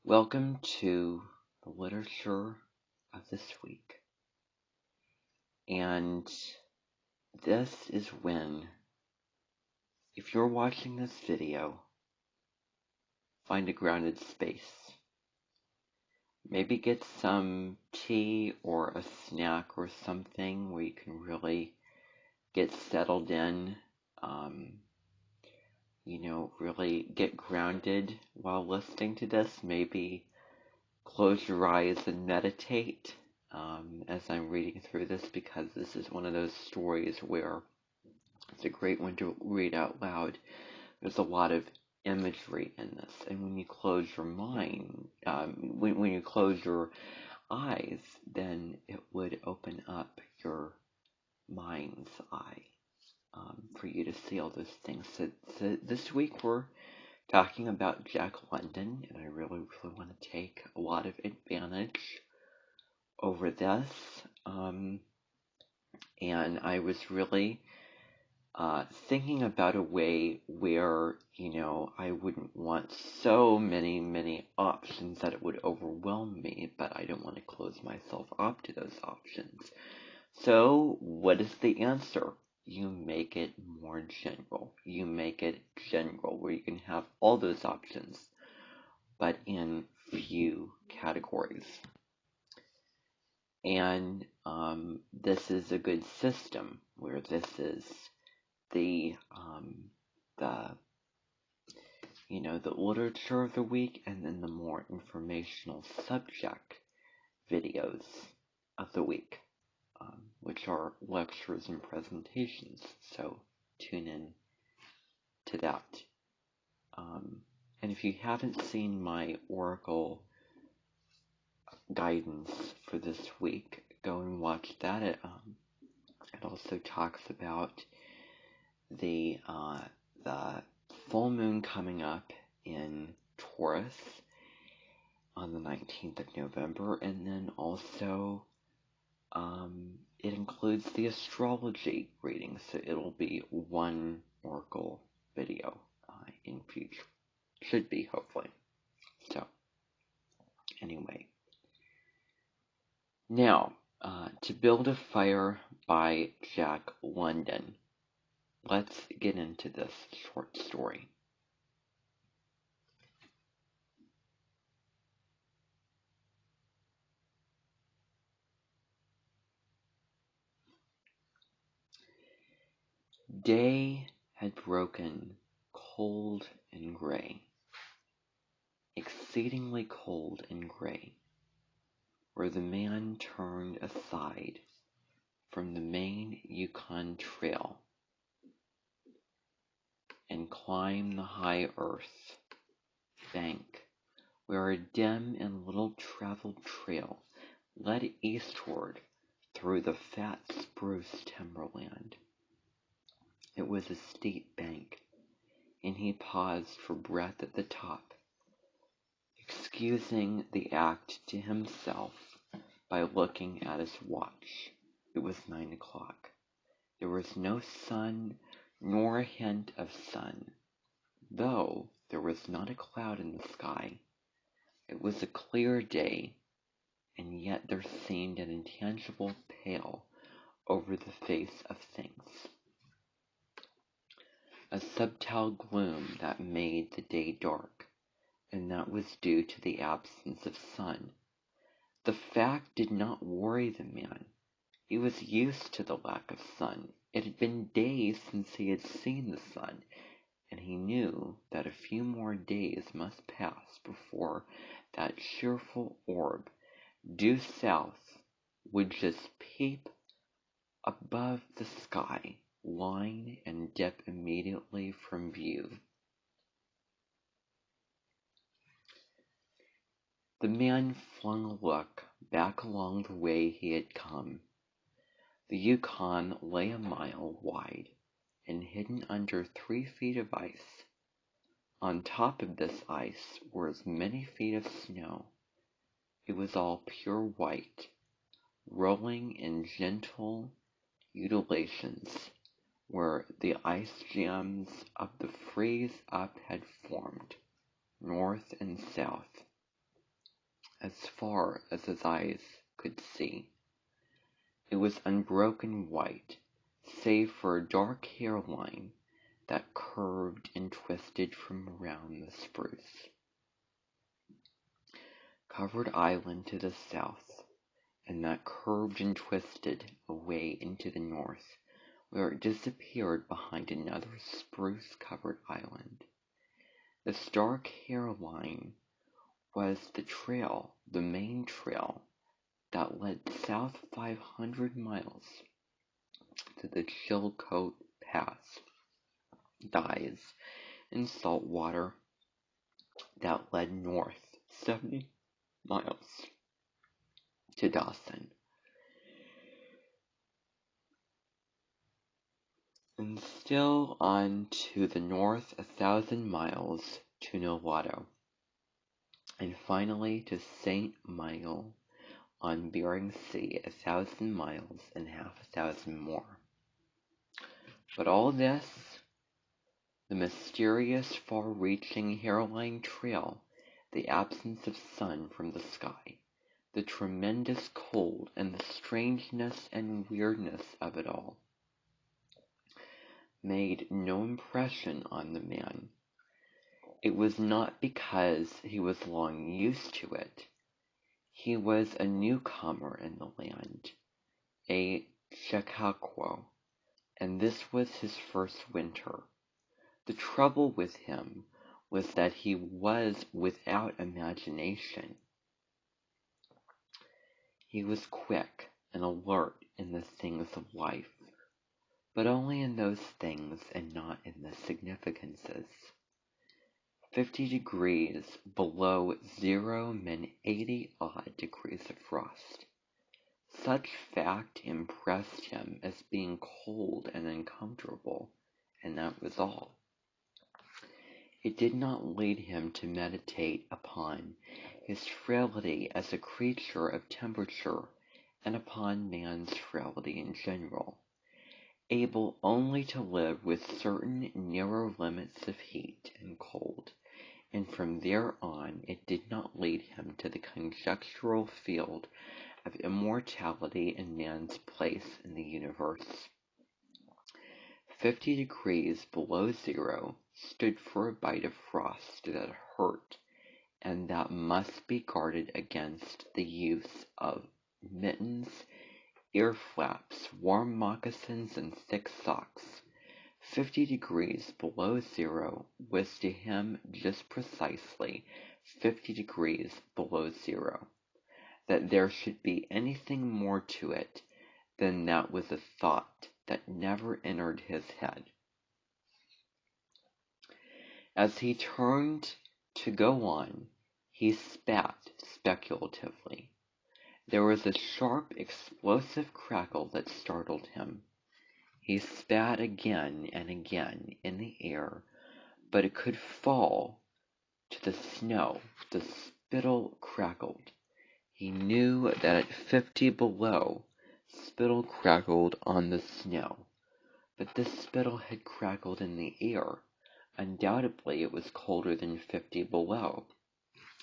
Welcome to the literature of this week. And this is when, if you're watching this video, find a grounded space. Maybe get some tea or a snack or something where you can really get settled in, really get grounded while listening to this. Maybe close your eyes and meditate as I'm reading through this, because this is one of those stories where it's a great one to read out loud. There's a lot of imagery in this, and when you close your mind, when you close your eyes, then it would open up your mind's eye for you to see all those things. So this week we're talking about Jack London, and I really want to take a lot of advantage over this. And I was really thinking about a way where, I wouldn't want so many options that it would overwhelm me, but I don't want to close myself up to those options. So what is the answer? You make it more general. You make it general, where you can have all those options, but in few categories. And this is a good system where this is the literature of the week, and then the more informational subject videos of the week, which are lectures and presentations. So tune in to that. And if you haven't seen my Oracle guidance for this week, go and watch that. It also talks about the full moon coming up in Taurus on the 19th of November, and then also it includes the astrology reading, so it'll be one Oracle video in future. Should be, hopefully. So, anyway. Now, To Build a Fire by Jack London. Let's get into this short story. Day had broken, cold and gray, exceedingly cold and gray, where the man turned aside from the main Yukon Trail and climbed the high earth bank, where a dim and little-traveled trail led eastward through the fat spruce timberland. It was a steep bank, and he paused for breath at the top, excusing the act to himself by looking at his watch. It was 9 o'clock. There was no sun, nor a hint of sun, though there was not a cloud in the sky. It was a clear day, and yet there seemed an intangible pale over the face of things, a subtle gloom that made the day dark, and that was due to the absence of sun. The fact did not worry the man. He was used to the lack of sun. It had been days since he had seen the sun, and he knew that a few more days must pass before that cheerful orb, due south, would just peep above the sky line and dip immediately from view. The man flung a look back along the way he had come. The Yukon lay a mile wide and hidden under 3 feet of ice. On top of this ice were as many feet of snow. It was all pure white, rolling in gentle undulations where the ice jams of the freeze-up had formed, north and south. as far as his eyes could see. It was unbroken white, save for a dark hairline that curved and twisted from around the spruce. Covered island to the south, and that curved and twisted away into the north, where it disappeared behind another spruce-covered island. This dark hairline was the trail, the main trail, that led south 500 miles to the Chilcote Pass, dives in salt water that led north 70 miles to Dawson, and still on to the north 1,000 miles to Nolato, and finally to St. Michael on Bering Sea 1,000 miles and half 1,000 more. But all this, the mysterious far-reaching hairline trail, the absence of sun from the sky, the tremendous cold, and the strangeness and weirdness of it all, made no impression on the man. It was not because he was long used to it. He was a newcomer in the land, a Chacaquo, and this was his first winter. The trouble with him was that he was without imagination. He was quick and alert in the things of life, but only in those things and not in the significances. 50 degrees below zero meant 80-odd degrees of frost. Such fact impressed him as being cold and uncomfortable, and that was all. It did not lead him to meditate upon his frailty as a creature of temperature and upon man's frailty in general, able only to live with certain narrow limits of heat and cold, and from there on it did not lead him to the conjectural field of immortality and man's place in the universe. 50 degrees below zero stood for a bite of frost that hurt, and that must be guarded against the use of mittens, ear flaps, warm moccasins, and thick socks. 50 degrees below zero was to him just precisely 50 degrees below zero. That there should be anything more to it than that was a thought that never entered his head. As he turned to go on, he spat speculatively. There was a sharp, explosive crackle that startled him. He spat again and again in the air, but it could fall to the snow. The spittle crackled. He knew that at 50 below, spittle crackled on the snow, but this spittle had crackled in the air. Undoubtedly it was colder than 50 below.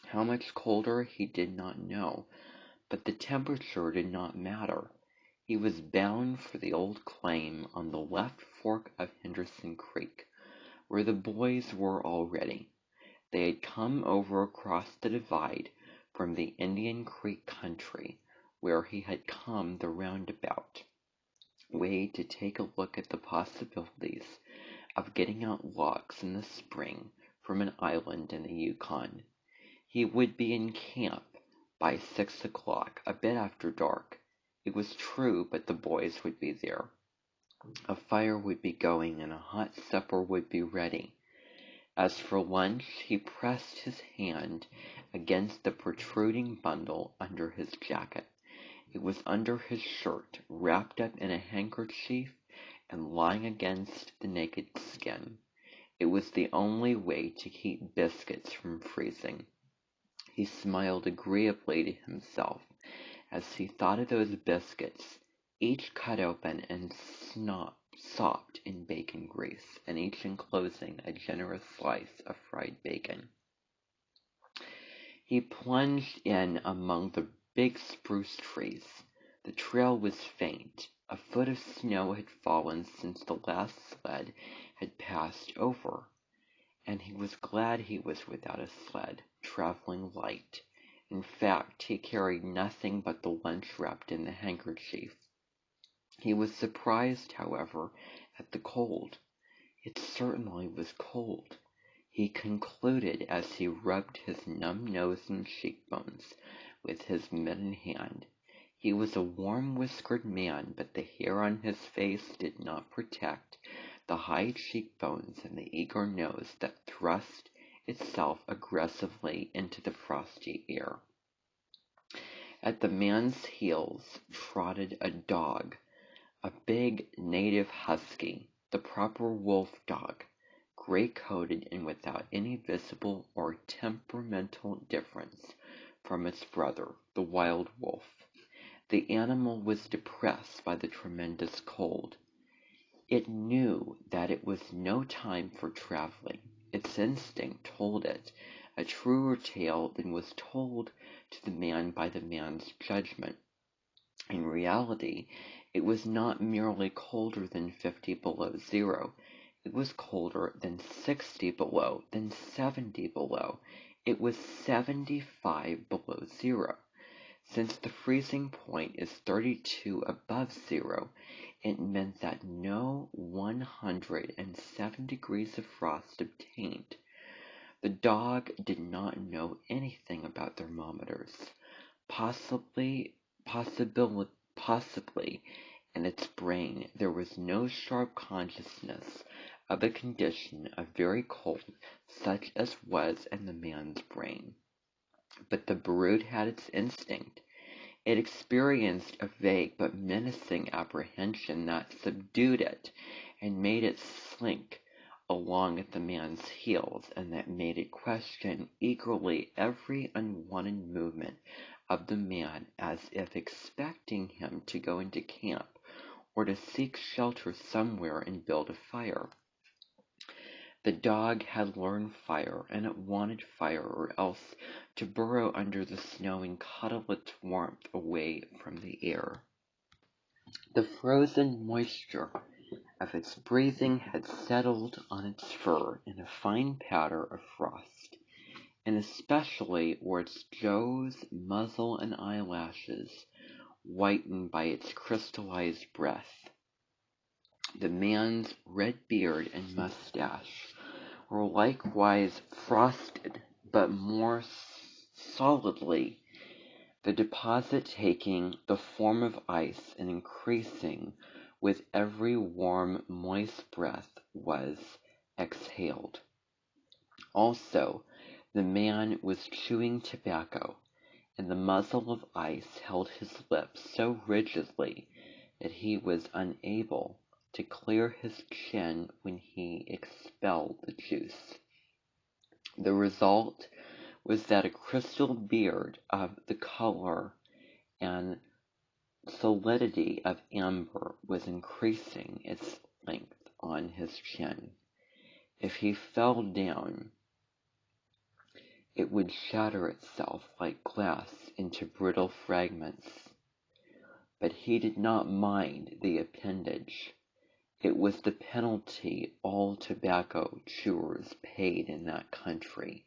How much colder he did not know, but the temperature did not matter. He was bound for the old claim on the left fork of Henderson Creek, where the boys were already. They had come over across the divide from the Indian Creek country, where he had come the roundabout way to take a look at the possibilities of getting out logs in the spring from an island in the Yukon. He would be in camp by 6 o'clock, a bit after dark. It was true, but the boys would be there. A fire would be going and a hot supper would be ready. As for lunch, he pressed his hand against the protruding bundle under his jacket. It was under his shirt, wrapped up in a handkerchief and lying against the naked skin. It was the only way to keep biscuits from freezing. He smiled agreeably to himself as he thought of those biscuits, each cut open and sopped in bacon grease, and each enclosing a generous slice of fried bacon. He plunged in among the big spruce trees. The trail was faint. A foot of snow had fallen since the last sled had passed over, and he was glad he was without a sled, traveling light. In fact, he carried nothing but the lunch wrapped in the handkerchief. He was surprised, however, at the cold. It certainly was cold, he concluded as he rubbed his numb nose and cheekbones with his mittened hand. He was a warm-whiskered man, but the hair on his face did not protect the high cheekbones and the eager nose that thrust itself aggressively into the frosty air. At the man's heels trotted a dog, a big native husky, the proper wolf dog, gray-coated and without any visible or temperamental difference from its brother, the wild wolf. The animal was depressed by the tremendous cold. It knew that it was no time for traveling. Its instinct told it a truer tale than was told to the man by the man's judgment. In reality, it was not merely colder than 50 below zero. It was colder than 60 below, than 70 below. It was 75 below zero. Since the freezing point is 32 above zero, it meant that no 107 degrees of frost obtained. The dog did not know anything about thermometers. Possibly, in its brain there was no sharp consciousness of a condition of very cold such as was in the man's brain. But the brute had its instinct. It experienced a vague but menacing apprehension that subdued it and made it slink along at the man's heels, and that made it question eagerly every unwanted movement of the man, as if expecting him to go into camp or to seek shelter somewhere and build a fire. The dog had learned fire, and it wanted fire, or else to burrow under the snow and cuddle its warmth away from the air. The frozen moisture of its breathing had settled on its fur in a fine powder of frost, and especially were its jaws, muzzle, and eyelashes whitened by its crystallized breath. The man's red beard and mustache were likewise frosted, but more solidly, the deposit taking the form of ice and increasing with every warm, moist breath was exhaled. Also, the man was chewing tobacco, and the muzzle of ice held his lips so rigidly that he was unable to clear his chin when he expelled the juice. The result was that a crystal beard of the color and solidity of amber was increasing its length on his chin. If he fell down, it would shatter itself like glass into brittle fragments. But he did not mind the appendage. It was the penalty all tobacco chewers paid in that country,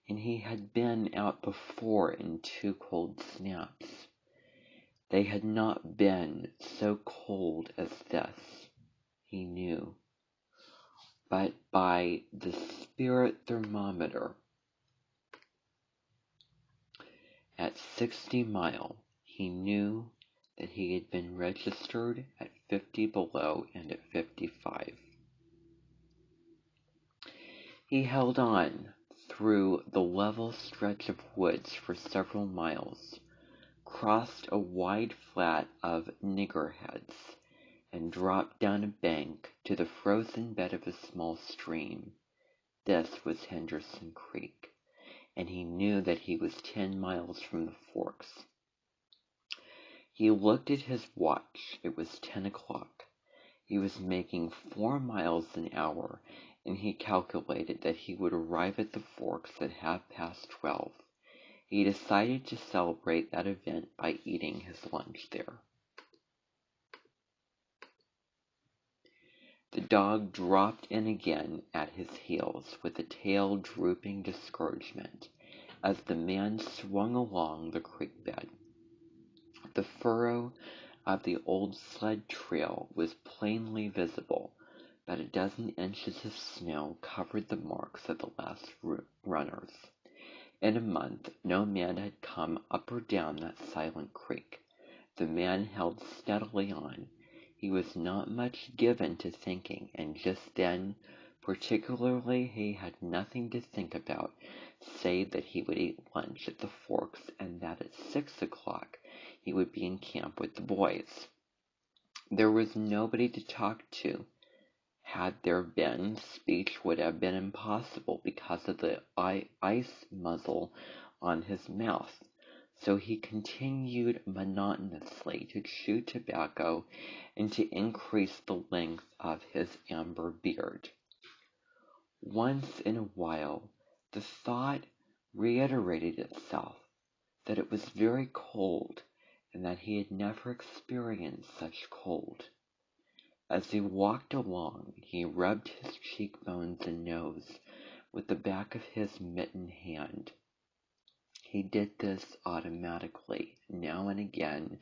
and he had been out before in 2 cold snaps. They had not been so cold as this, he knew, but by the spirit thermometer at 60 Mile, he knew that he had been registered at 50 below and at 55. He held on through the level stretch of woods for several miles, crossed a wide flat of niggerheads, and dropped down a bank to the frozen bed of a small stream. This was Henderson Creek, and he knew that he was 10 miles from the forks. He looked at his watch. It was 10 o'clock. He was making 4 miles an hour, and he calculated that he would arrive at the forks at 12:30. He decided to celebrate that event by eating his lunch there. The dog dropped in again at his heels with a tail drooping discouragement as the man swung along the creek bed. The furrow of the old sled trail was plainly visible, but a dozen inches of snow covered the marks of the last runners. In a month, no man had come up or down that silent creek. The man held steadily on. He was not much given to thinking, and just then, particularly, he had nothing to think about, save that he would eat lunch at the Forks, and that at 6 o'clock he would be in camp with the boys. There was nobody to talk to. Had there been, speech would have been impossible because of the ice muzzle on his mouth. So he continued monotonously to chew tobacco and to increase the length of his amber beard. Once in a while, the thought reiterated itself that it was very cold and that he had never experienced such cold. As he walked along, he rubbed his cheekbones and nose with the back of his mittened hand. He did this automatically, now and again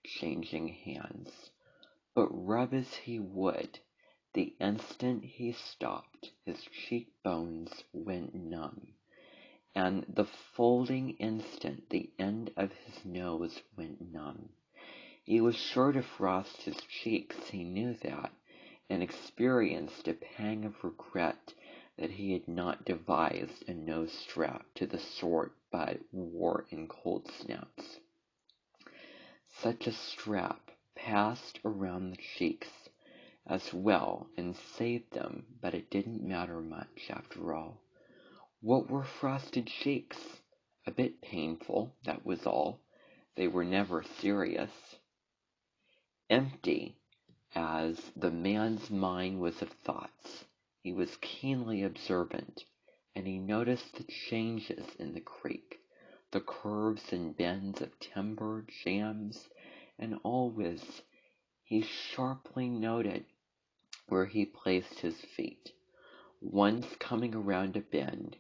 changing hands. But rub as he would, the instant he stopped, his cheekbones went numb, and the folding instant the end of his nose went numb. He was sure to frost his cheeks, he knew that, and experienced a pang of regret that he had not devised a nose strap to the sort Bud wore in cold snaps. Such a strap passed around the cheeks as well and saved them, but it didn't matter much after all. What were frosted cheeks? A bit painful, that was all. They were never serious. Empty as the man's mind was of thoughts, he was keenly observant, and he noticed the changes in the creek, the curves and bends of timber, jams, and always he sharply noted where he placed his feet. Once coming around a bend,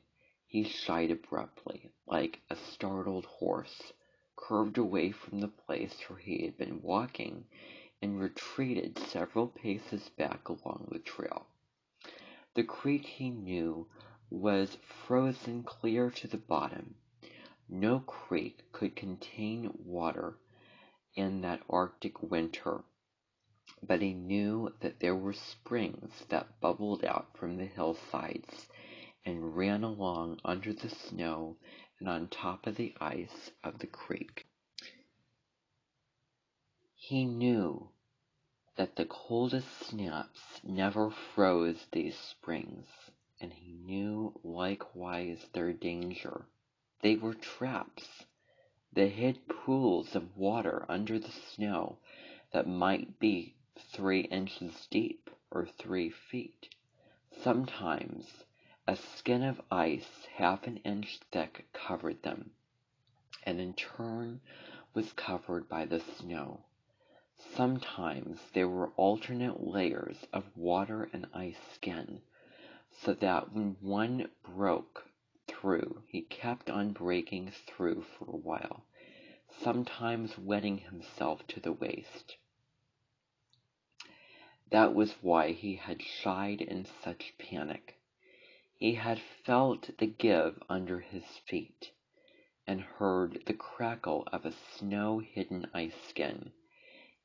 he shied abruptly, like a startled horse, curved away from the place where he had been walking, and retreated several paces back along the trail. The creek, he knew, was frozen clear to the bottom. No creek could contain water in that Arctic winter, but he knew that there were springs that bubbled out from the hillsides and ran along under the snow and on top of the ice of the creek. He knew that the coldest snaps never froze these springs, and he knew likewise their danger. They were traps. They hid pools of water under the snow that might be 3 inches deep or 3 feet. Sometimes a skin of ice half an inch thick covered them, and in turn was covered by the snow. Sometimes there were alternate layers of water and ice skin, so that when one broke through, he kept on breaking through for a while, sometimes wetting himself to the waist. That was why he had shied in such panic. He had felt the give under his feet, and heard the crackle of a snow-hidden ice skin,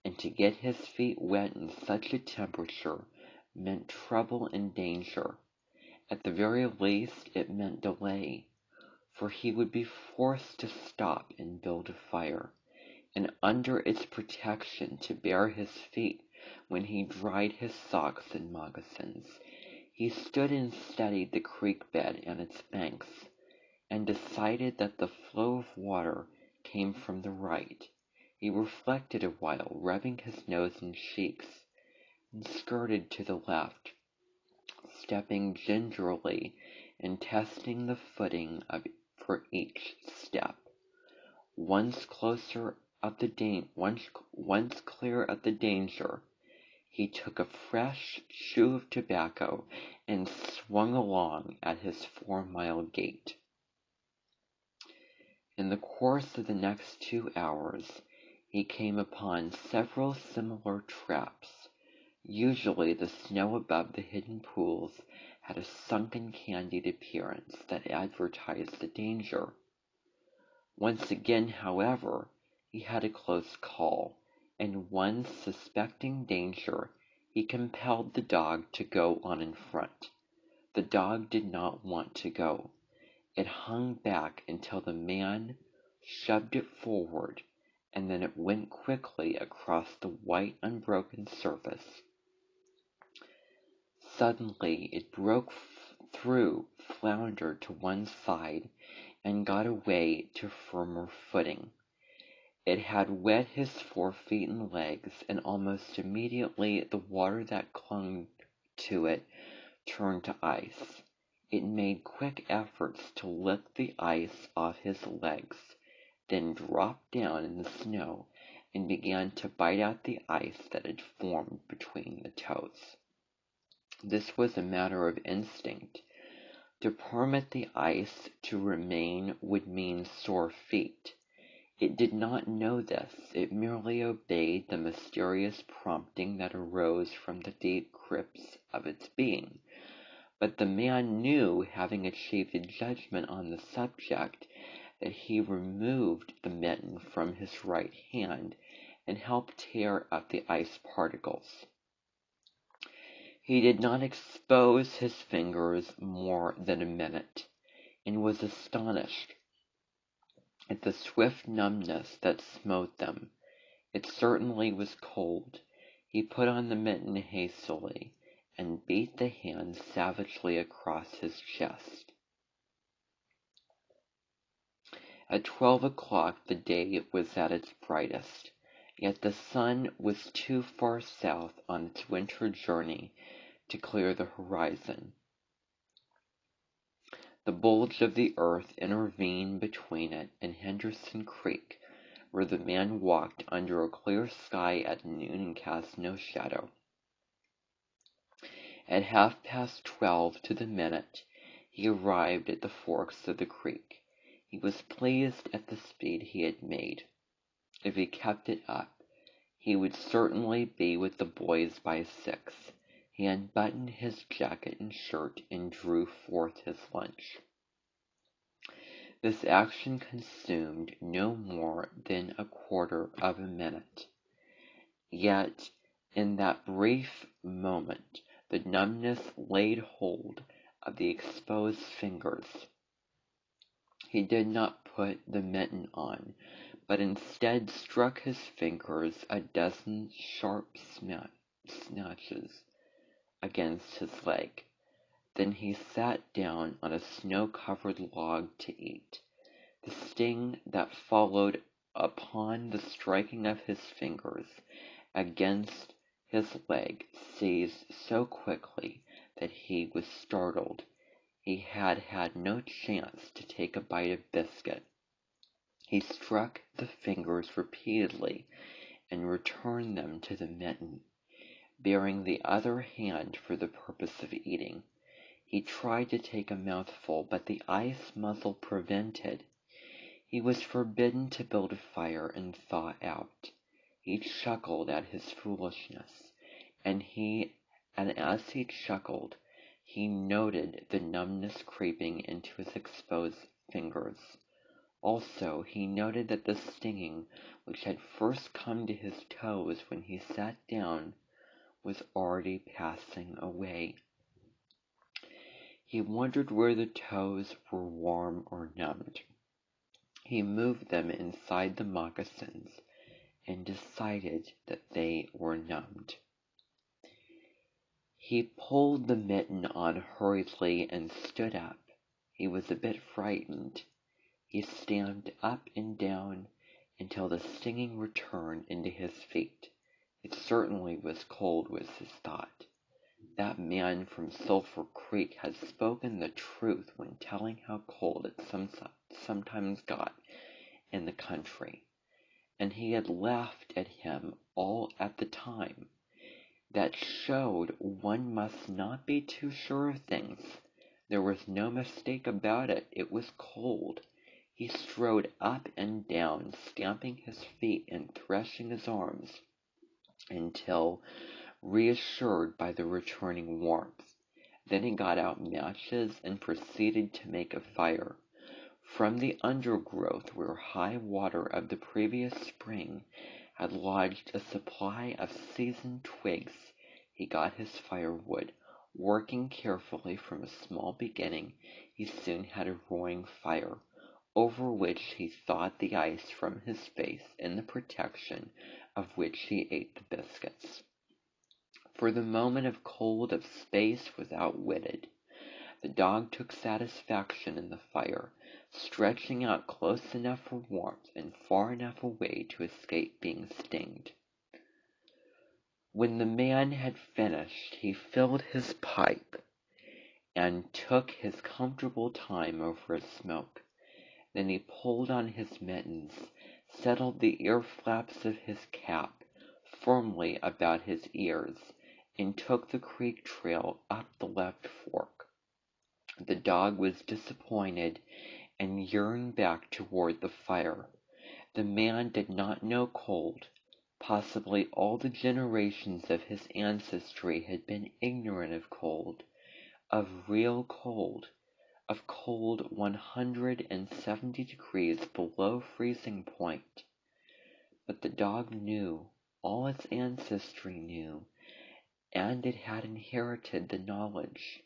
and to get his feet wet in such a temperature meant trouble and danger. At the very least, it meant delay, for he would be forced to stop and build a fire, and under its protection to bare his feet when he dried his socks and moccasins. He stood and studied the creek bed and its banks, and decided that the flow of water came from the right. He reflected a while, rubbing his nose and cheeks, and skirted to the left, stepping gingerly and testing the footing for each step. Once clear of the danger, he took a fresh chew of tobacco and swung along at his 4-mile gait. In the course of the next 2 hours, he came upon several similar traps. Usually the snow above the hidden pools had a sunken, candied appearance that advertised the danger. Once again, however, he had a close call, and once suspecting danger, he compelled the dog to go on in front. The dog did not want to go. It hung back until the man shoved it forward, and then it went quickly across the white, unbroken surface. Suddenly it broke through, floundered to one side, and got away to firmer footing. It had wet his 4 feet and legs, and almost immediately the water that clung to it turned to ice. It made quick efforts to lick the ice off his legs, then dropped down in the snow and began to bite out the ice that had formed between the toes. This was a matter of instinct. To permit the ice to remain would mean sore feet. It did not know this. It merely obeyed the mysterious prompting that arose from the deep crypts of its being. But the man knew, having achieved a judgment on the subject, that he removed the mitten from his right hand and helped tear up the ice particles. He did not expose his fingers more than a minute, and was astonished at the swift numbness that smote them. It certainly was cold. He put on the mitten hastily, and beat the hand savagely across his chest. At 12 o'clock the day was at its brightest, yet the sun was too far south on its winter journey to clear the horizon. The bulge of the earth intervened between it and Henderson Creek, where the man walked under a clear sky at noon and cast no shadow. At 12:30 to the minute, he arrived at the forks of the creek. He was pleased at the speed he had made. If he kept it up, he would certainly be with the boys by 6. He unbuttoned his jacket and shirt and drew forth his lunch. This action consumed no more than a quarter of a minute. Yet, in that brief moment, the numbness laid hold of the exposed fingers. He did not put the mitten on, but instead struck his fingers a dozen sharp snatches against his leg. Then he sat down on a snow-covered log to eat. The sting that followed upon the striking of his fingers against his leg ceased so quickly that he was startled. He had had no chance to take a bite of biscuit. He struck the fingers repeatedly and returned them to the mitten, baring the other hand for the purpose of eating. He tried to take a mouthful, but the ice muzzle prevented. He was forbidden to build a fire and thaw out. He chuckled at his foolishness, and as he chuckled, he noted the numbness creeping into his exposed fingers. Also, he noted that the stinging, which had first come to his toes when he sat down, was already passing away. He wondered where the toes were warm or numbed. He moved them inside the moccasins and decided that they were numbed. He pulled the mitten on hurriedly and stood up. He was a bit frightened. He stamped up and down until the stinging returned into his feet. It certainly was cold, was his thought. That man from Sulphur Creek had spoken the truth when telling how cold it sometimes got in the country, and he had laughed at him all at the time. That showed one must not be too sure of things. There was no mistake about it. It was cold. He strode up and down, stamping his feet and threshing his arms, until reassured by the returning warmth. Then he got out matches and proceeded to make a fire. From the undergrowth where high water of the previous spring had lodged a supply of seasoned twigs, he got his firewood. Working carefully from a small beginning, he soon had a roaring fire, over which he thawed the ice from his face, in the protection of which he ate the biscuits. For the moment of cold of space was outwitted. The dog took satisfaction in the fire, stretching out close enough for warmth and far enough away to escape being stinged. When the man had finished, he filled his pipe and took his comfortable time over his smoke. Then he pulled on his mittens, settled the ear flaps of his cap firmly about his ears, and took the creek trail up the left fork. The dog was disappointed and yearned back toward the fire. The man did not know cold. Possibly all the generations of his ancestry had been ignorant of cold, of real cold, of cold 170 degrees below freezing point. But the dog knew, all its ancestry knew, and it had inherited the knowledge,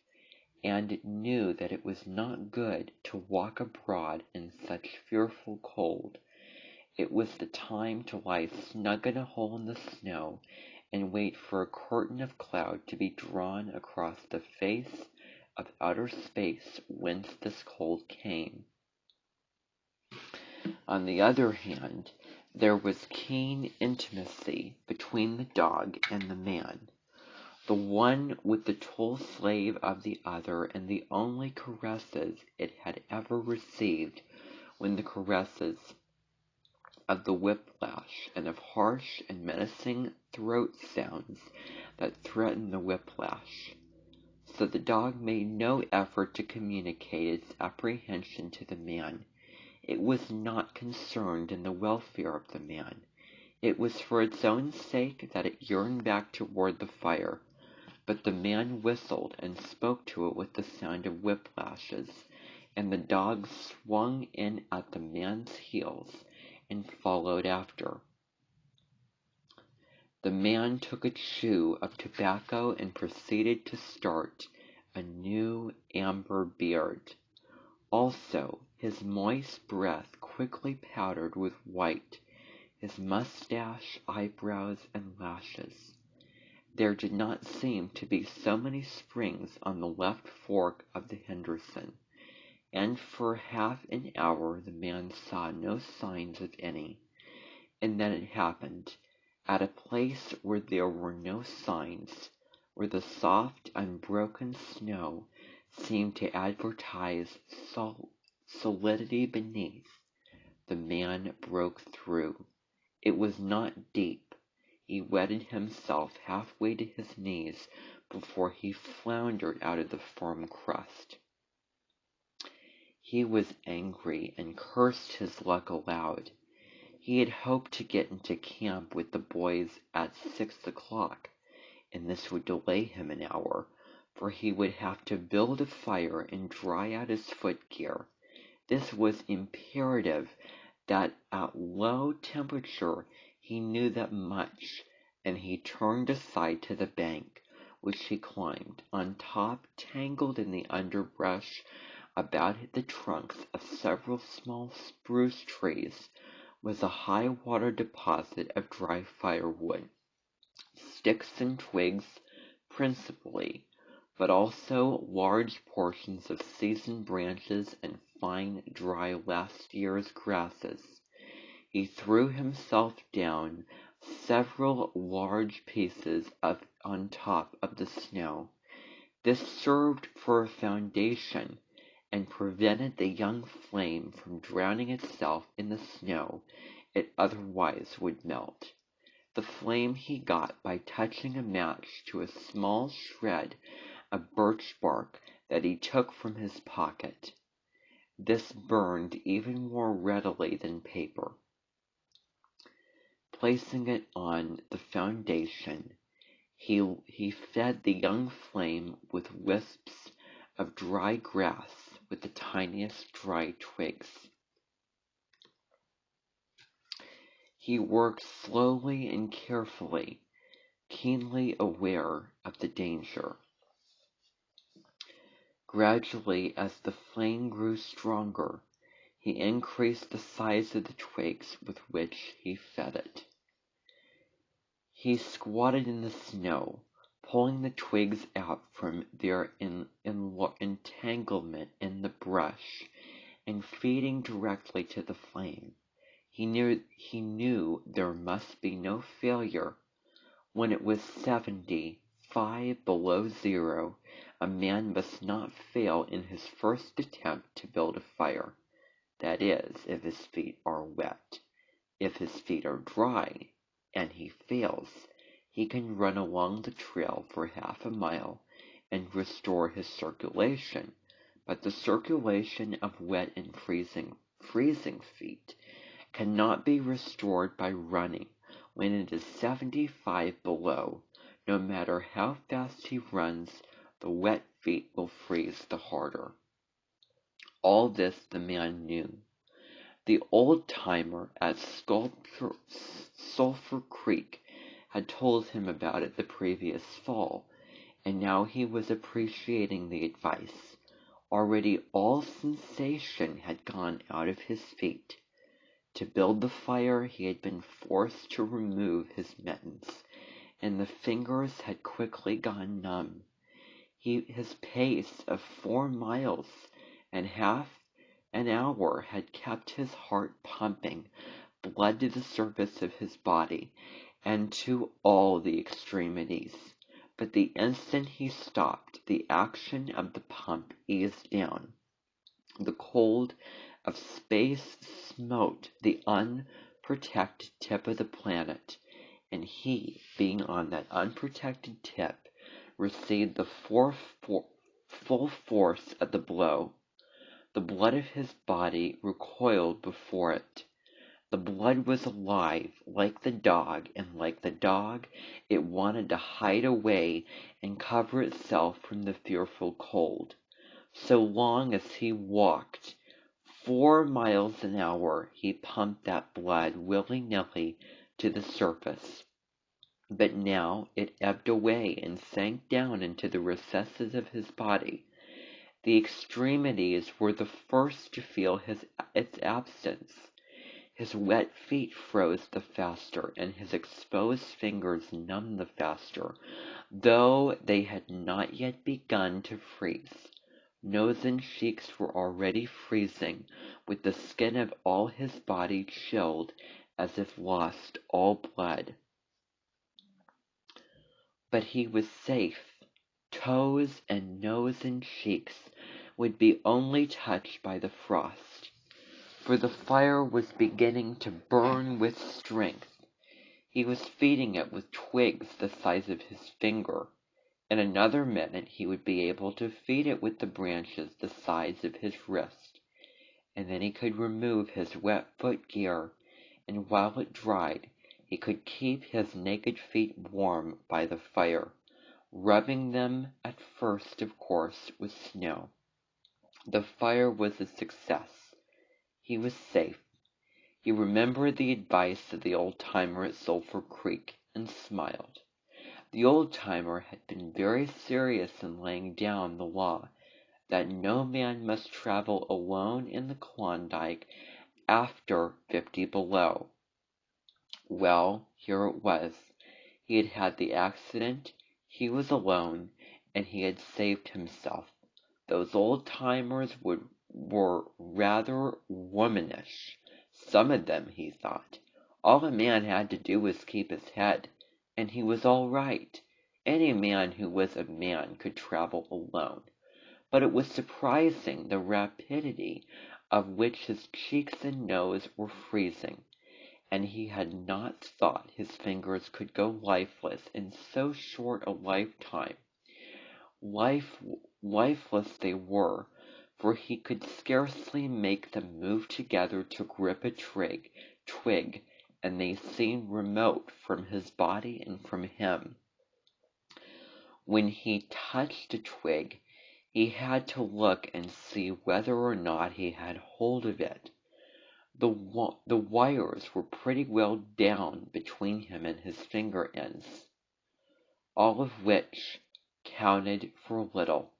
and it knew that it was not good to walk abroad in such fearful cold. It was the time to lie snug in a hole in the snow and wait for a curtain of cloud to be drawn across the face of outer space whence this cold came. On the other hand, there was keen intimacy between the dog and the man, the one with the tool slave of the other, and the only caresses it had ever received when the caresses of the whiplash, and of harsh and menacing throat sounds that threatened the whiplash. So the dog made no effort to communicate its apprehension to the man. It was not concerned in the welfare of the man. It was for its own sake that it yearned back toward the fire. But the man whistled and spoke to it with the sound of whiplashes, and the dog swung in at the man's heels and followed after. The man took a chew of tobacco and proceeded to start a new amber beard. Also, his moist breath quickly powdered with white his mustache, eyebrows, and lashes. There did not seem to be so many springs on the left fork of the Henderson, and for half an hour the man saw no signs of any. And then it happened. At a place where there were no signs, where the soft, unbroken snow seemed to advertise solidity beneath, the man broke through. It was not deep. He wetted himself halfway to his knees before he floundered out of the firm crust. He was angry and cursed his luck aloud. He had hoped to get into camp with the boys at 6 o'clock, and this would delay him an hour, for he would have to build a fire and dry out his footgear. This was imperative, that at low temperature he knew that much, and he turned aside to the bank, which he climbed. On top, tangled in the underbrush about the trunks of several small spruce trees, was a high-water deposit of dry firewood, sticks and twigs principally, but also large portions of seasoned branches and fine, dry last year's grasses. He threw himself down several large pieces on top of the snow. This served for a foundation, and prevented the young flame from drowning itself in the snow it otherwise would melt. The flame he got by touching a match to a small shred of birch bark that he took from his pocket. This burned even more readily than paper. Placing it on the foundation, he fed the young flame with wisps of dry grass with the tiniest dry twigs. He worked slowly and carefully, keenly aware of the danger. Gradually, as the flame grew stronger, he increased the size of the twigs with which he fed it. He squatted in the snow, pulling the twigs out from their entanglement in the brush, and feeding directly to the flame. He knew there must be no failure. When it was 75 below zero, a man must not fail in his first attempt to build a fire. That is, if his feet are wet. If his feet are dry, and he fails, he can run along the trail for half a mile and restore his circulation. But the circulation of wet and freezing feet cannot be restored by running when it is 75 below. No matter how fast he runs, the wet feet will freeze the harder. All this the man knew. The old-timer at Sulphur Creek had told him about it the previous fall, and now he was appreciating the advice. Already all sensation had gone out of his feet. To build the fire he had been forced to remove his mittens, and the fingers had quickly gone numb. His pace of 4 miles and half an hour had kept his heart pumping blood to the surface of his body and to all the extremities. But the instant he stopped, the action of the pump eased down. The cold of space smote the unprotected tip of the planet, and he, being on that unprotected tip, received the full force of the blow. The blood of his body recoiled before it. The blood was alive, like the dog, and like the dog, it wanted to hide away and cover itself from the fearful cold. So long as he walked 4 miles an hour, he pumped that blood willy-nilly to the surface. But now it ebbed away and sank down into the recesses of his body. The extremities were the first to feel its absence. His wet feet froze the faster, and his exposed fingers numbed the faster, though they had not yet begun to freeze. Nose and cheeks were already freezing, with the skin of all his body chilled as if lost all blood. But he was safe. Toes and nose and cheeks would be only touched by the frost, for the fire was beginning to burn with strength. He was feeding it with twigs the size of his finger. In another minute he would be able to feed it with the branches the size of his wrist, and then he could remove his wet foot gear, and while it dried, he could keep his naked feet warm by the fire, rubbing them at first, of course, with snow. The fire was a success. He was safe. He remembered the advice of the old-timer at Sulphur Creek and smiled. The old-timer had been very serious in laying down the law that no man must travel alone in the Klondike after 50 below. Well, here it was. He had had the accident, he was alone, and he had saved himself. Those old-timers were rather womanish. Some of them, he thought. All a man had to do was keep his head, and he was all right. Any man who was a man could travel alone. but it was surprising the rapidity of which his cheeks and nose were freezing, and he had not thought his fingers could go lifeless in so short a lifetime. Lifeless they were, for he could scarcely make them move together to grip a twig, and they seemed remote from his body and from him. When he touched a twig, he had to look and see whether or not he had hold of it. The wires were pretty well down between him and his finger ends, all of which counted for little.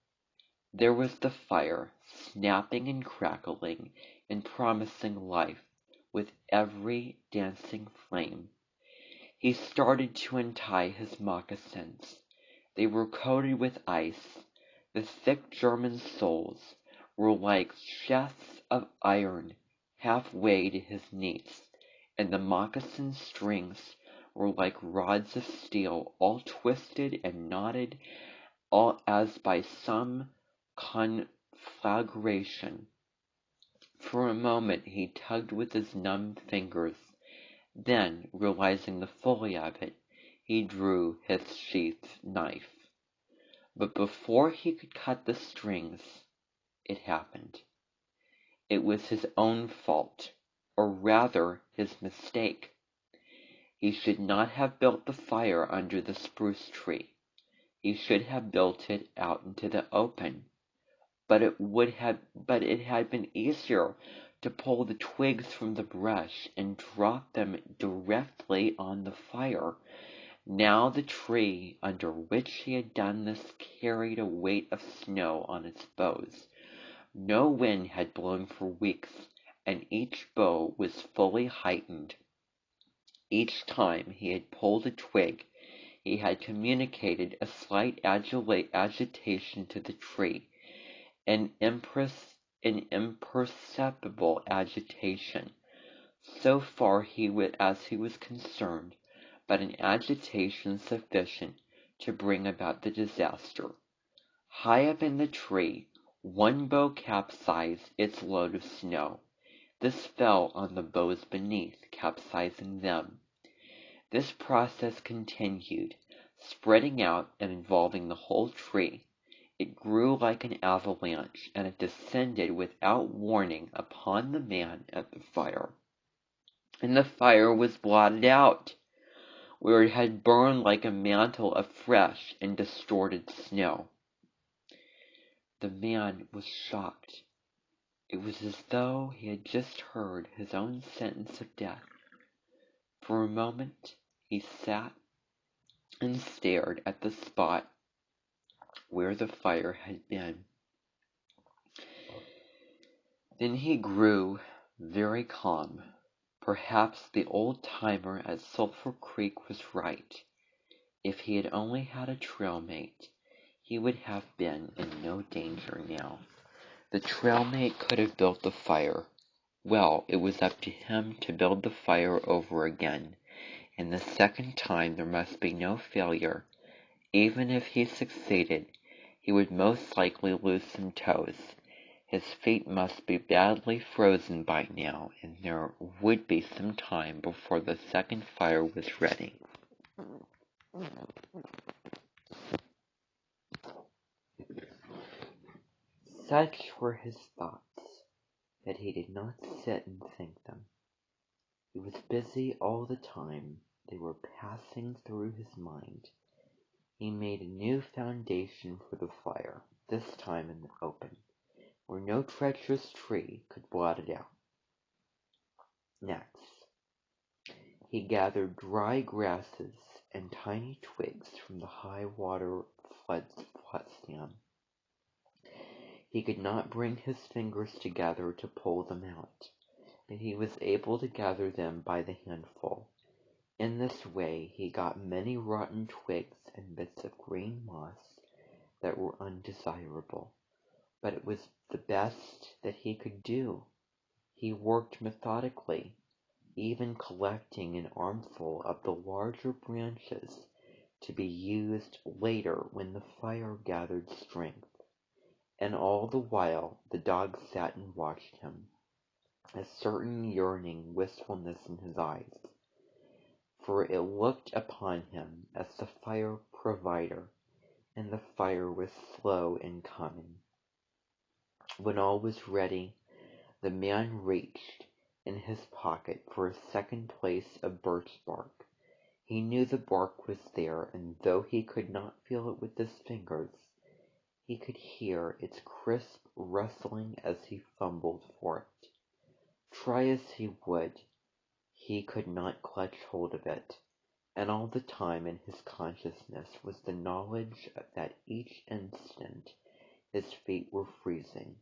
There was the fire, snapping and crackling and promising life with every dancing flame. He started to untie his moccasins. They were coated with ice. The thick German soles were like chests of iron halfway to his knees, and the moccasin strings were like rods of steel, all twisted and knotted, all as by some conflagration. For a moment he tugged with his numb fingers. Then, realizing the folly of it, he drew his sheath knife. But before he could cut the strings, it happened. It was his own fault, or rather his mistake. He should not have built the fire under the spruce tree. He should have built it out into the open. But it had been easier to pull the twigs from the brush and drop them directly on the fire. Now the tree under which he had done this carried a weight of snow on its boughs. No wind had blown for weeks, and each bough was fully heightened. Each time he had pulled a twig, he had communicated a slight agitation to the tree, an imperceptible agitation, so far as he was concerned, but an agitation sufficient to bring about the disaster. High up in the tree, one bough capsized its load of snow. This fell on the boughs beneath, capsizing them. This process continued, spreading out and involving the whole tree. It grew like an avalanche, and it descended without warning upon the man at the fire. And the fire was blotted out, where it had burned like a mantle of fresh and distorted snow. The man was shocked. It was as though he had just heard his own sentence of death. For a moment he sat and stared at the spot where the fire had been. Then he grew very calm. Perhaps the old-timer at Sulphur Creek was right. If he had only had a trail mate, he would have been in no danger now. The trail mate could have built the fire. Well, it was up to him to build the fire over again, and the second time there must be no failure. Even if he succeeded, he would most likely lose some toes. His feet must be badly frozen by now, and there would be some time before the second fire was ready. Such were his thoughts, that he did not sit and think them. He was busy all the time they were passing through his mind. He made a new foundation for the fire, this time in the open, where no treacherous tree could blot it out. Next, he gathered dry grasses and tiny twigs from the high water flood stem. He could not bring his fingers together to pull them out, but he was able to gather them by the handful. In this way he got many rotten twigs and bits of green moss that were undesirable, but it was the best that he could do. He worked methodically, even collecting an armful of the larger branches to be used later when the fire gathered strength. And all the while the dog sat and watched him, a certain yearning wistfulness in his eyes, for it looked upon him as the fire provider, and the fire was slow in coming. When all was ready, the man reached in his pocket for a second place of birch bark. He knew the bark was there, and though he could not feel it with his fingers, he could hear its crisp rustling as he fumbled for it. Try as he would, he could not clutch hold of it, and all the time in his consciousness was the knowledge that each instant his feet were freezing.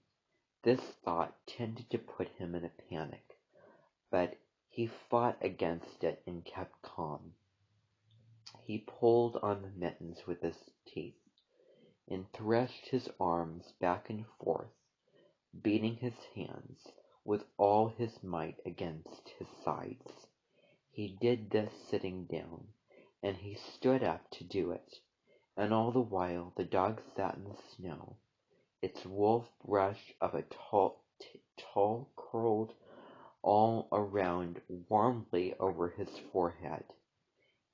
This thought tended to put him in a panic, but he fought against it and kept calm. He pulled on the mittens with his teeth, and threshed his arms back and forth, beating his hands with all his might against his sides. He did this sitting down, and he stood up to do it, and all the while the dog sat in the snow, its wolf brush of a tall curled all around warmly over his forehead.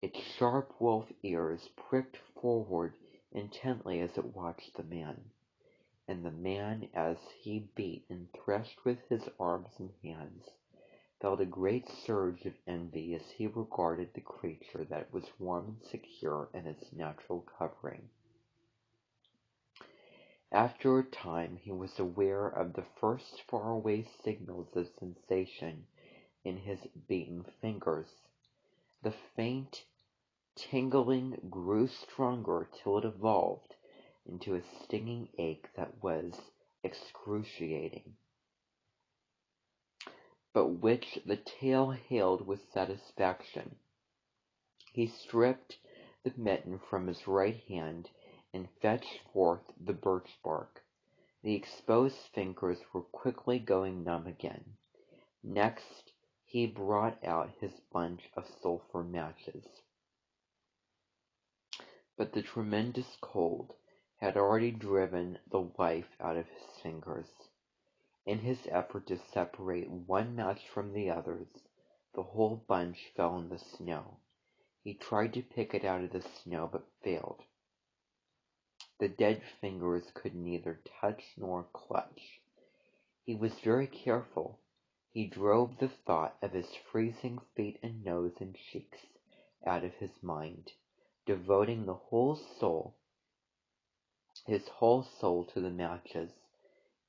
Its sharp wolf ears pricked forward intently as it watched the man, and the man, as he beat and threshed with his arms and hands, felt a great surge of envy as he regarded the creature that was warm and secure in its natural covering. After a time he was aware of the first faraway signals of sensation in his beaten fingers. The faint tingling grew stronger till it evolved into a stinging ache that was excruciating, but which the tail hailed with satisfaction. He stripped the mitten from his right hand and fetched forth the birch bark. The exposed fingers were quickly going numb again. Next he brought out his bunch of sulphur matches. But the tremendous cold had already driven the life out of his fingers. In his effort to separate one match from the others, the whole bunch fell in the snow. He tried to pick it out of the snow, but failed. The dead fingers could neither touch nor clutch. He was very careful. He drove the thought of his freezing feet and nose and cheeks out of his mind, devoting his whole soul to the matches,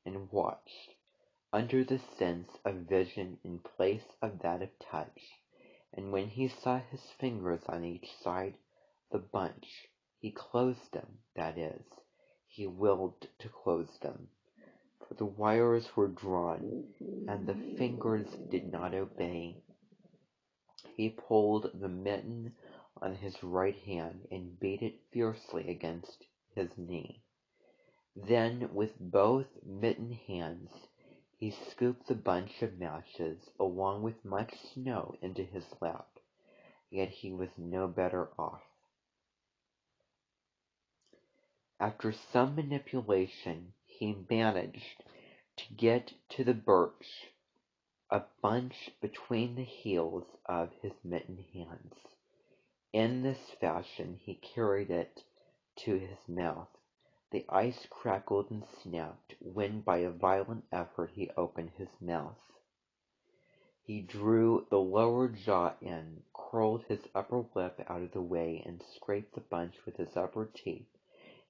and watched, under the sense of vision in place of that of touch, and when he saw his fingers on each side the bunch, he closed them, that is, he willed to close them, for the wires were drawn, and the fingers did not obey. He pulled the mitten on his right hand and beat it fiercely against his knee. Then, with both mittened hands, he scooped the bunch of matches along with much snow into his lap, yet he was no better off. After some manipulation, he managed to get to the birch, a bunch between the heels of his mittened hands. In this fashion he carried it to his mouth. The ice crackled and snapped when by a violent effort he opened his mouth. He drew the lower jaw in, curled his upper lip out of the way, and scraped the bunch with his upper teeth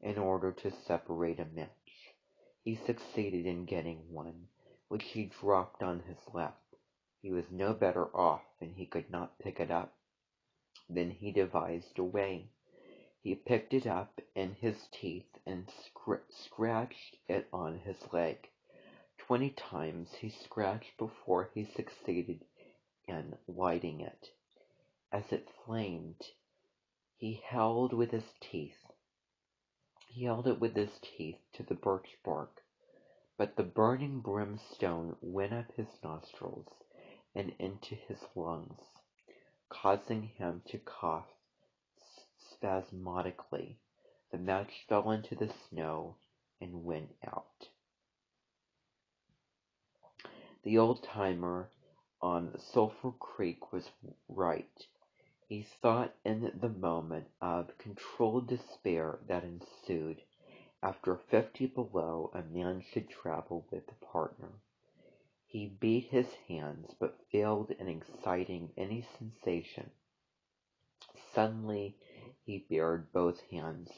in order to separate a match. He succeeded in getting one, which he dropped on his lap. He was no better off, and he could not pick it up. Then he devised a way. He picked it up in his teeth and scratched it on his leg. 20 times he scratched before he succeeded in lighting it. As it flamed, he held it with his teeth to the birch bark, but the burning brimstone went up his nostrils and into his lungs, causing him to cough spasmodically. The match fell into the snow, and went out. The old-timer on Sulphur Creek was right. He thought in the moment of controlled despair that ensued after 50 below a man should travel with a partner. He beat his hands, but failed in exciting any sensation. Suddenly he bared both hands,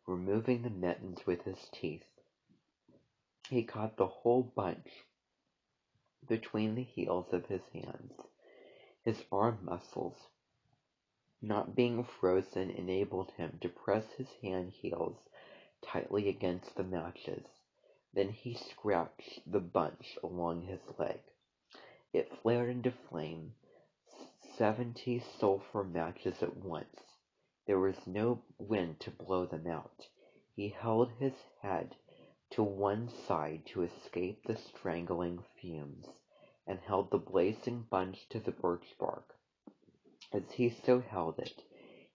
removing the mittens with his teeth. He caught the whole bunch between the heels of his hands. His arm muscles, not being frozen, enabled him to press his hand heels tightly against the matches. Then he scratched the bunch along his leg. It flared into flame, 70 sulphur matches at once. There was no wind to blow them out. He held his head to one side to escape the strangling fumes, and held the blazing bunch to the birch bark. As he so held it,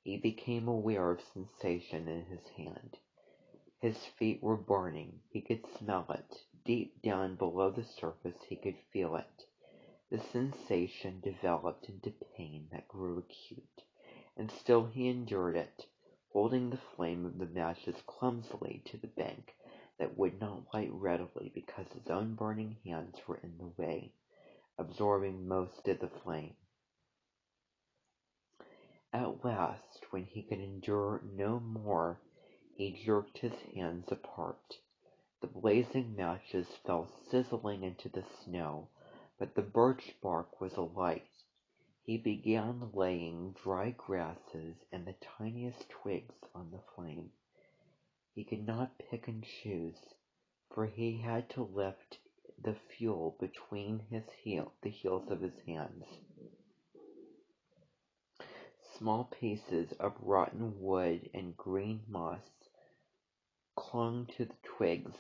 he became aware of sensation in his hand. His feet were burning. He could smell it. Deep down below the surface he could feel it. The sensation developed into pain that grew acute, and still he endured it, holding the flame of the matches clumsily to the bank that would not light readily because his own burning hands were in the way, absorbing most of the flame. At last, when he could endure no more, he jerked his hands apart. The blazing matches fell sizzling into the snow, but the birch bark was alight. He began laying dry grasses and the tiniest twigs on the flame. He could not pick and choose, for he had to lift the fuel between the heels of his hands. Small pieces of rotten wood and green moss clung to the twigs,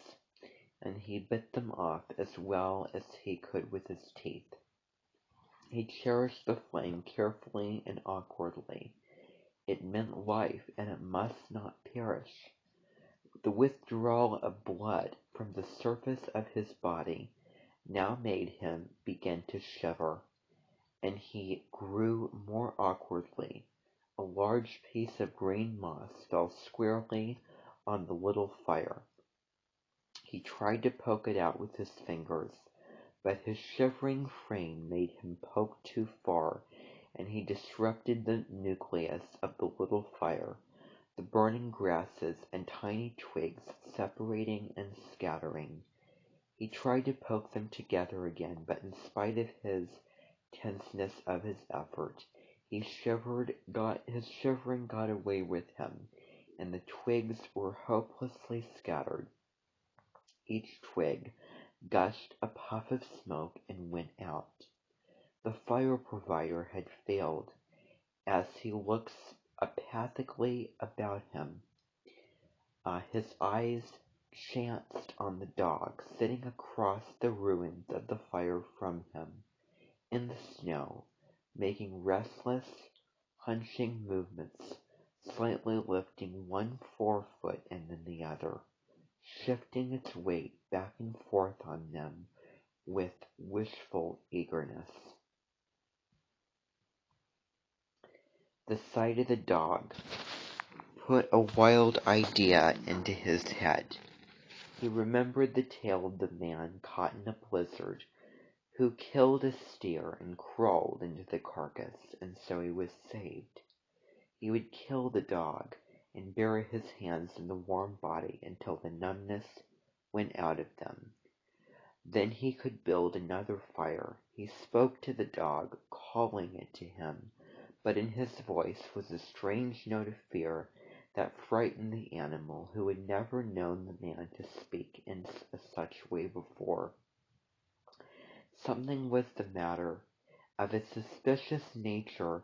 and he bit them off as well as he could with his teeth. He cherished the flame carefully and awkwardly. It meant life, and it must not perish. The withdrawal of blood from the surface of his body now made him begin to shiver, and he grew more awkwardly. A large piece of green moss fell squarely on the little fire. He tried to poke it out with his fingers, but his shivering frame made him poke too far, and he disrupted the nucleus of the little fire, the burning grasses and tiny twigs separating and scattering. He tried to poke them together again, but in spite of his tenseness of his effort, his shivering got away with him, and the twigs were hopelessly scattered. Each twig gushed a puff of smoke and went out. The fire provider had failed. As he looked apathically about him, his eyes chanced on the dog sitting across the ruins of the fire from him, in the snow, making restless, hunching movements, slightly lifting one forefoot and then the other, shifting its weight back and forth on them with wishful eagerness. The sight of the dog put a wild idea into his head. He remembered the tale of the man caught in a blizzard who killed a steer and crawled into the carcass, and so he was saved. He would kill the dog and bury his hands in the warm body until the numbness went out of them. Then he could build another fire. He spoke to the dog, calling it to him, but in his voice was a strange note of fear that frightened the animal, who had never known the man to speak in such way before. Something was the matter. Of its suspicious nature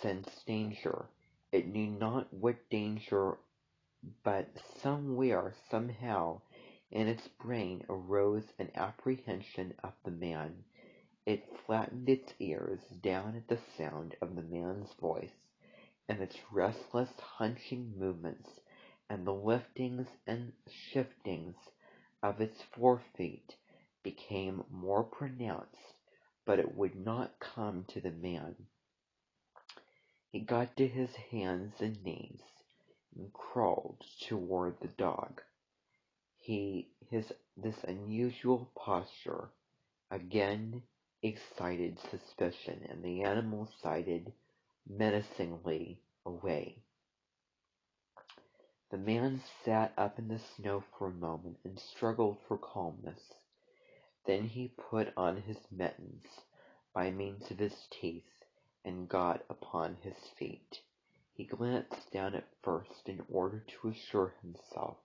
sensed danger. It knew not what danger, but somewhere, somehow, in its brain arose an apprehension of the man. It flattened its ears down at the sound of the man's voice, and its restless, hunching movements and the liftings and shiftings of its forefeet became more pronounced, but it would not come to the man. He got to his hands and knees and crawled toward the dog. This unusual posture again excited suspicion, and the animal sidled menacingly away. The man sat up in the snow for a moment and struggled for calmness. Then he put on his mittens by means of his teeth and got upon his feet. He glanced down at first in order to assure himself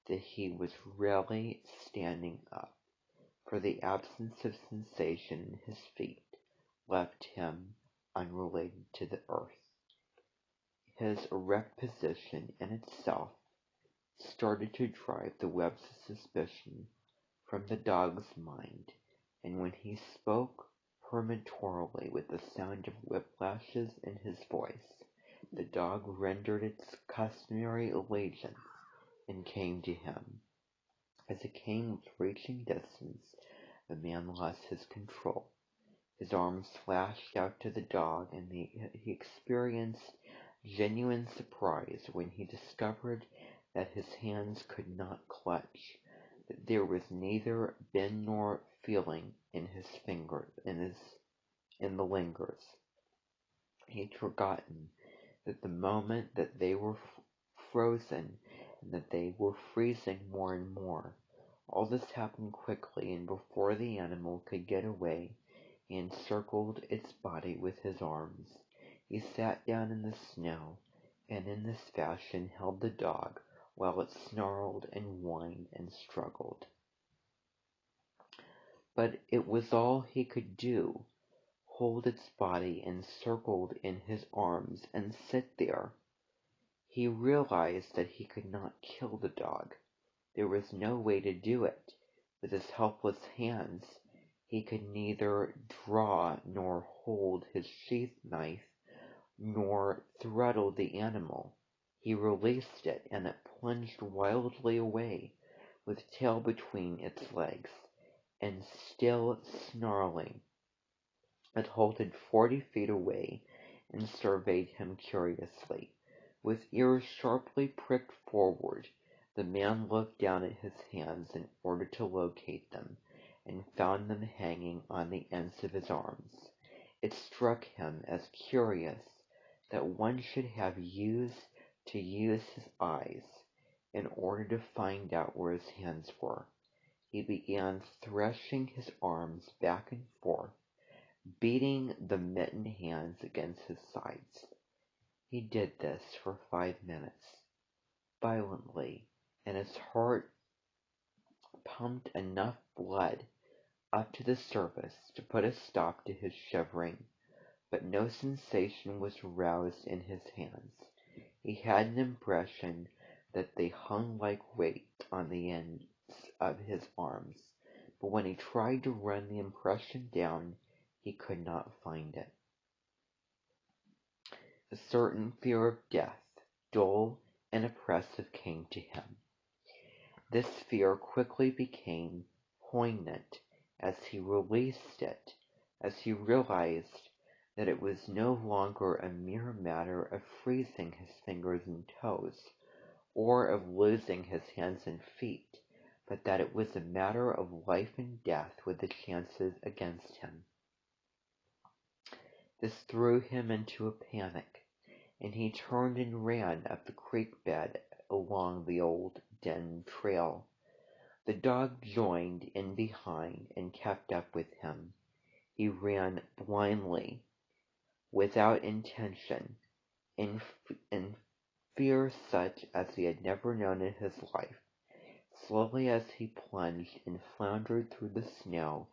that he was really standing up, for the absence of sensation in his feet left him unrelated to the earth. His erect position in itself started to drive the webs of suspicion from the dog's mind, and when he spoke peremptorily with the sound of whiplashes in his voice, the dog rendered its customary allegiance and came to him. As it came with reaching distance, the man lost his control. His arms flashed out to the dog, and he experienced genuine surprise when he discovered that his hands could not clutch, that there was neither bend nor feeling in his fingers, in the lingers. He had forgotten that the moment that they were frozen, and that they were freezing more and more. All this happened quickly, and before the animal could get away, he encircled its body with his arms. He sat down in the snow, and in this fashion held the dog while it snarled and whined and struggled. But it was all he could do, hold its body encircled in his arms and sit there. He realized that he could not kill the dog. There was no way to do it. With his helpless hands, he could neither draw nor hold his sheath knife, nor throttle the animal. He released it, and it plunged wildly away, with tail between its legs, and still snarling. It halted 40 feet away and surveyed him curiously. With ears sharply pricked forward, the man looked down at his hands in order to locate them, and found them hanging on the ends of his arms. It struck him as curious that one should have to use his eyes in order to find out where his hands were. He began threshing his arms back and forth, beating the mittened hands against his sides. He did this for 5 minutes, violently, and his heart pumped enough blood up to the surface to put a stop to his shivering, but no sensation was roused in his hands. He had an impression that they hung like weights on the ends of his arms, but when he tried to run the impression down, he could not find it. A certain fear of death, dull and oppressive, came to him. This fear quickly became poignant as he released it, as he realized that it was no longer a mere matter of freezing his fingers and toes, or of losing his hands and feet, but that it was a matter of life and death with the chances against him. This threw him into a panic, and he turned and ran up the creek bed along the old den trail. The dog joined in behind and kept up with him. He ran blindly, without intention, in fear such as he had never known in his life. Slowly as he plunged and floundered through the snow,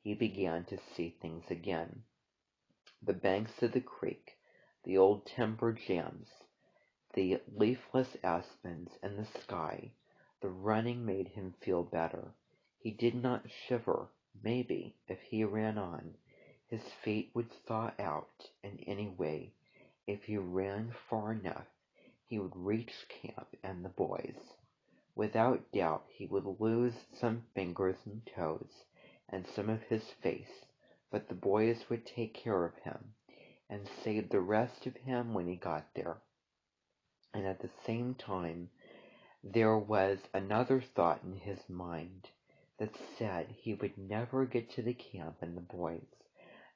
he began to see things again. The banks of the creek, the old timber jams, the leafless aspens, and the sky. The running made him feel better. He did not shiver. Maybe, if he ran on, his feet would thaw out, and anyway, if he ran far enough, he would reach camp and the boys. Without doubt he would lose some fingers and toes, and some of his face, but the boys would take care of him, and save the rest of him when he got there. And at the same time, there was another thought in his mind that said he would never get to the camp and the boys,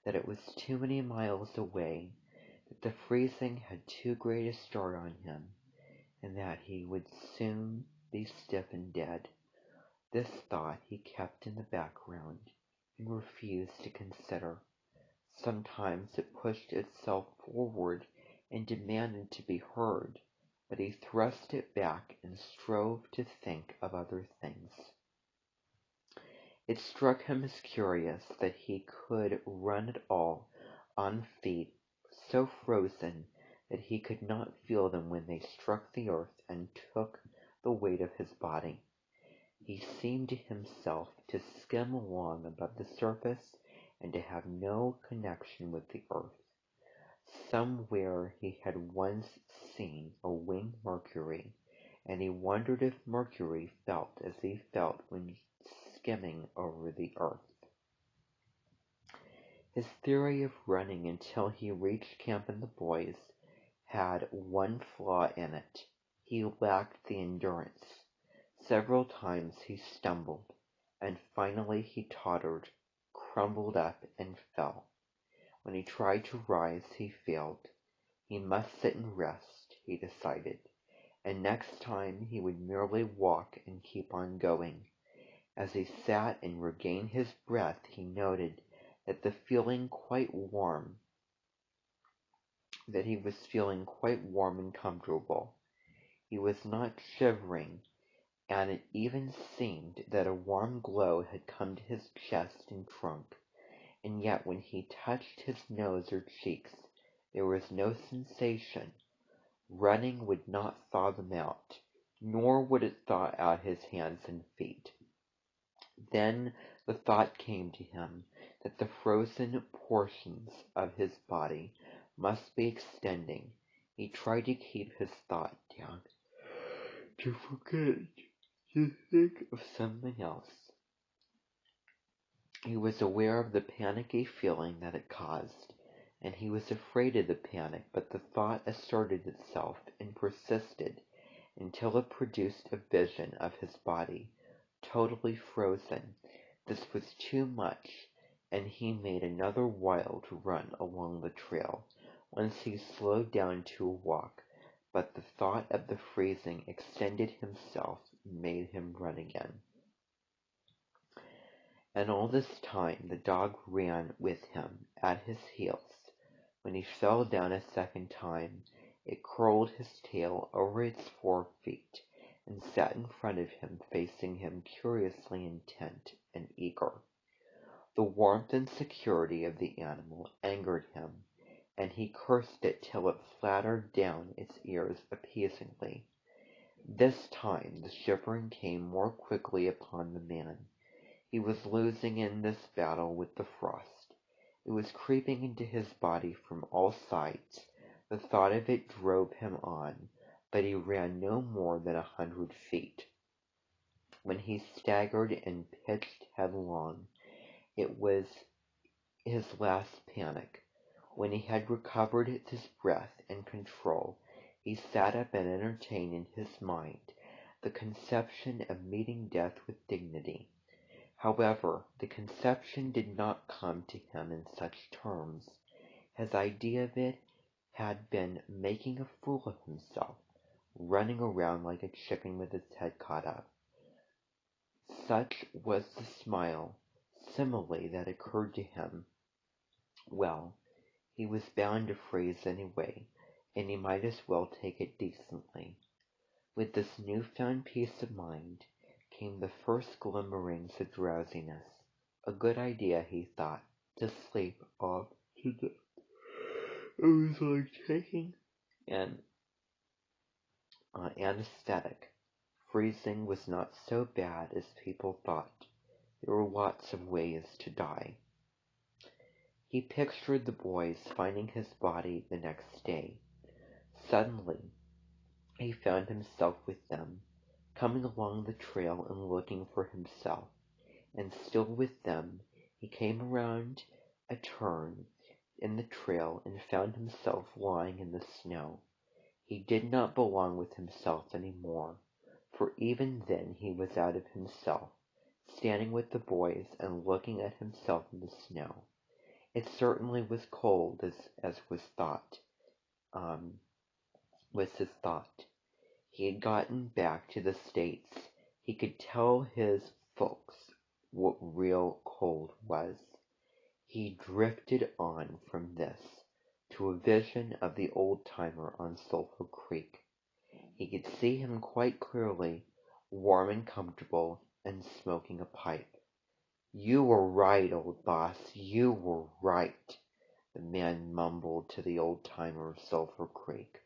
that it was too many miles away, that the freezing had too great a start on him, and that he would soon be stiff and dead. This thought he kept in the background and refused to consider. Sometimes it pushed itself forward and demanded to be heard, but he thrust it back and strove to think of other things. It struck him as curious that he could run at all on feet so frozen that he could not feel them when they struck the earth and took the weight of his body. He seemed to himself to skim along above the surface and to have no connection with the earth. Somewhere he had once seen a winged Mercury, and he wondered if Mercury felt as he felt when skimming over the earth. His theory of running until he reached camp and the boys had one flaw in it. He lacked the endurance. Several times he stumbled, and finally he tottered, crumbled up, and fell. When he tried to rise, he failed. He must sit and rest, he decided, and next time he would merely walk and keep on going. As he sat and regained his breath, he noted that he was feeling quite warm and comfortable. He was not shivering, and it even seemed that a warm glow had come to his chest and trunk, and yet when he touched his nose or cheeks, there was no sensation. Running would not thaw them out, nor would it thaw out his hands and feet. Then the thought came to him that the frozen portions of his body must be extending. He tried to keep his thought down, to forget, to think of something else. He was aware of the panicky feeling that it caused, and he was afraid of the panic, but the thought asserted itself and persisted until it produced a vision of his body, totally frozen. This was too much, and he made another wild run along the trail. Once he slowed down to a walk, but the thought of the freezing extended himself and made him run again. And all this time the dog ran with him at his heels. When he fell down a second time, it curled his tail over its 4 feet and sat in front of him, facing him curiously intent and eager. The warmth and security of the animal angered him, and he cursed it till it flattered down its ears appeasingly. This time the shivering came more quickly upon the man. He was losing in this battle with the frost. It was creeping into his body from all sides. The thought of it drove him on, but he ran no more than 100 feet. When he staggered and pitched headlong, it was his last panic. When he had recovered his breath and control, he sat up and entertained in his mind the conception of meeting death with dignity. However, the conception did not come to him in such terms. His idea of it had been making a fool of himself, running around like a chicken with its head caught up. Such was the simile that occurred to him. Well, he was bound to freeze anyway, and he might as well take it decently. With this newfound peace of mind came the first glimmerings of drowsiness. A good idea, he thought, to sleep off to death. It was like taking an anesthetic. Freezing was not so bad as people thought. There were lots of ways to die. He pictured the boys finding his body the next day. Suddenly, he found himself with them, coming along the trail and looking for himself, and still with them, he came around a turn in the trail and found himself lying in the snow. He did not belong with himself any more, for even then he was out of himself, standing with the boys and looking at himself in the snow. It certainly was cold, as was his thought. He had gotten back to the States. He could tell his folks what real cold was. He drifted on from this to a vision of the old-timer on Sulphur Creek. He could see him quite clearly, warm and comfortable, and smoking a pipe. "You were right, old boss, you were right," the man mumbled to the old-timer of Sulphur Creek.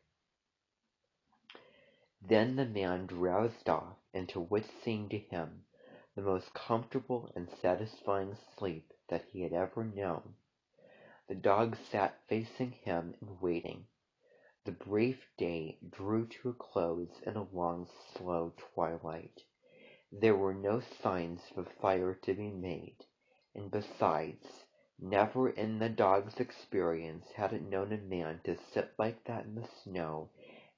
Then the man drowsed off into what seemed to him the most comfortable and satisfying sleep that he had ever known. The dog sat facing him and waiting. The brief day drew to a close in a long, slow twilight. There were no signs of a fire to be made, and besides, never in the dog's experience had it known a man to sit like that in the snow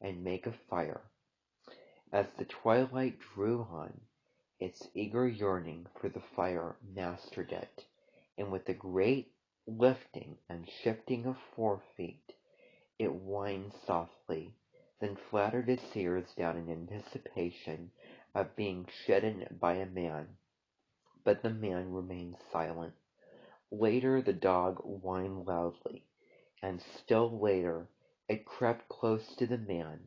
and make a fire. As the twilight drew on, its eager yearning for the fire mastered it, and with a great lifting and shifting of forefeet, it whined softly, then flattered its ears down in anticipation of being shedden by a man. But the man remained silent. Later the dog whined loudly, and still later it crept close to the man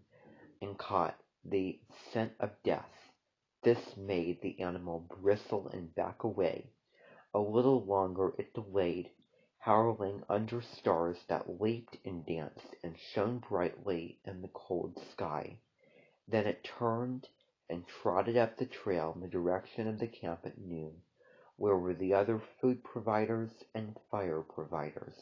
and caught the scent of death. This made the animal bristle and back away. A little longer it delayed, howling under stars that leaped and danced and shone brightly in the cold sky. Then it turned and trotted up the trail in the direction of the camp at noon, where were the other food providers and fire providers.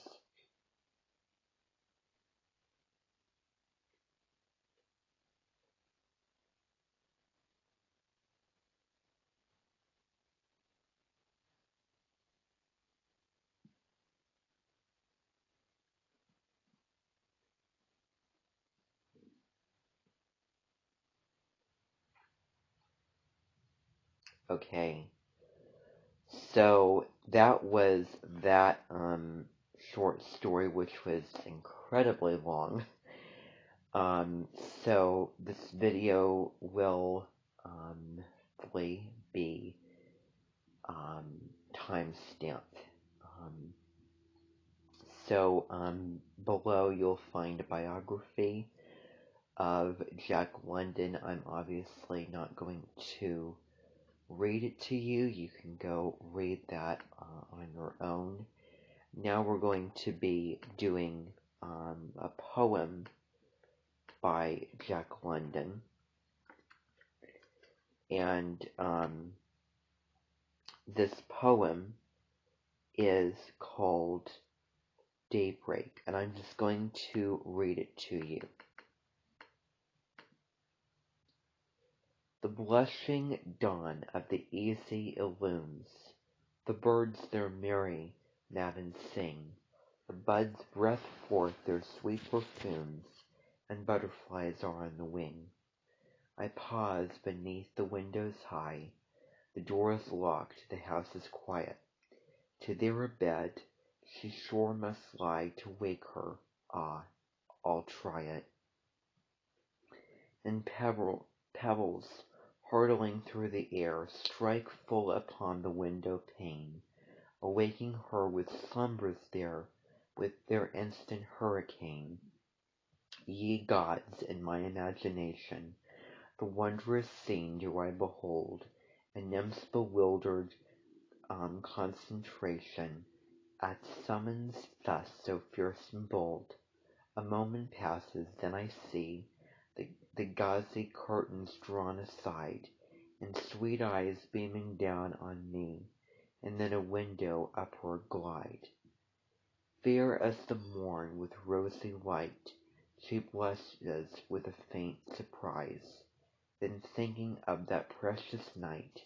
Okay, so that was that short story, which was incredibly long. So this video will hopefully be time-stamped. Um, Below you'll find a biography of Jack London. I'm obviously not going to read it to you. You can go read that on your own. Now we're going to be doing a poem by Jack London. And this poem is called Daybreak, and I'm just going to read it to you. The blushing dawn of the easy illumes. The birds their merry matin sing. The buds breath forth their sweet perfumes, and butterflies are on the wing. I pause beneath the windows high. The door is locked, the house is quiet. To there a bed, she sure must lie to wake her. Ah, I'll try it. And pebbles, hurtling through the air, strike full upon the window pane, awaking her with slumbers there, with their instant hurricane. Ye gods, in my imagination, the wondrous scene do I behold, a nymph's bewildered concentration, at summons thus so fierce and bold. A moment passes, then I see the gauzy curtains drawn aside, and sweet eyes beaming down on me, and then a window upward glide. Fair as the morn with rosy light, She blushes with a faint surprise, then thinking of that precious night,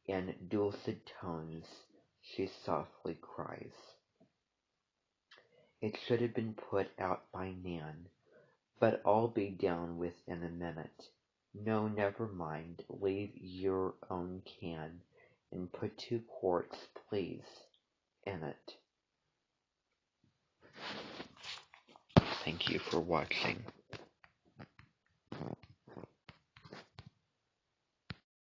in dulcet tones she softly cries. It should have been put out by Nan, but I'll be down within a minute. No, never mind, leave your own can, and put 2 quarts, please, in it. Thank you for watching.